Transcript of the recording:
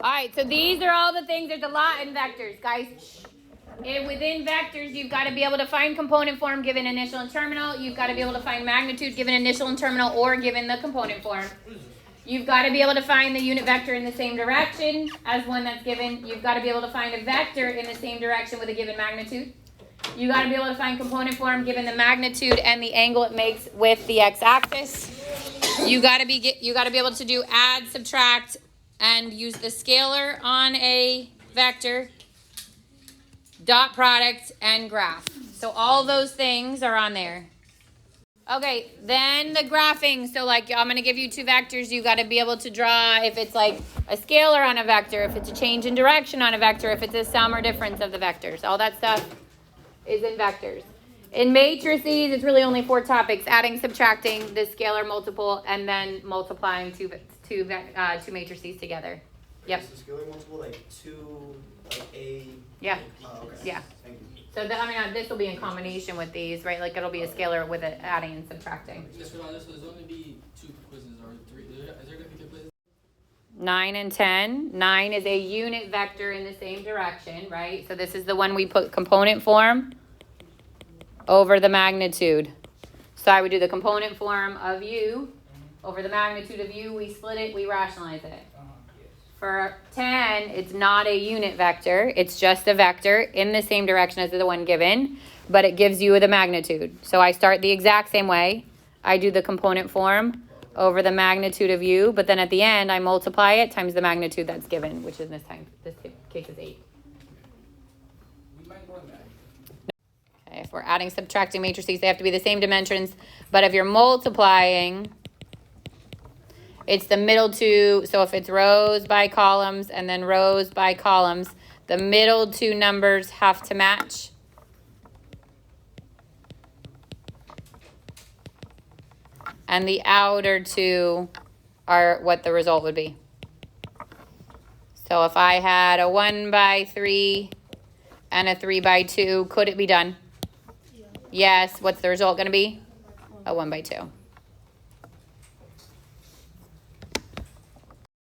All right, so these are all the things. There's a lot in vectors, guys. And within vectors, you've got to be able to find component form given initial and terminal. You've got to be able to find magnitude given initial and terminal or given the component form. You've got to be able to find the unit vector in the same direction as one that's given. You've got to be able to find a vector in the same direction with a given magnitude. You've got to be able to find component form given the magnitude and the angle it makes with the x-axis. You got to be able to do add, subtract, and use the scalar on a vector, dot product, and graph. So all those things are on there. Okay, then the graphing. So like I'm going to give you two vectors. You got to be able to draw if it's like a scalar on a vector, if it's a change in direction on a vector, if it's a sum or difference of the vectors. All that stuff is in vectors. In matrices, it's really only 4 topics: adding, subtracting, the scalar multiple, and then multiplying two matrices together. Yep. So scalar multiple, like 2, like A. Yeah. Oh, okay. Yeah. Thank you. So this will be in combination with these, right? Like it'll be a scalar with it adding and subtracting. Just for this, there's only be 2 quizzes or 3. Is there going to be 2 quizzes? 9 and 10. 9 is a unit vector in the same direction, right? So this is the one we put component form over the magnitude. So I would do the component form of u over the magnitude of u. We split it, we rationalize it. For 10, it's not a unit vector. It's just a vector in the same direction as the one given, but it gives you the magnitude. So I start the exact same way. I do the component form over the magnitude of u, but then at the end, I multiply it times the magnitude that's given, which in this case is 8. Okay, if we're adding, subtracting matrices, they have to be the same dimensions, but if you're multiplying, it's the middle two. So if it's rows by columns and then rows by columns, the middle 2 numbers have to match. And the outer 2 are what the result would be. So if I had a 1 by 3 and a 3 by 2, could it be done? Yeah. Yes. What's the result going to be? A 1 by 2.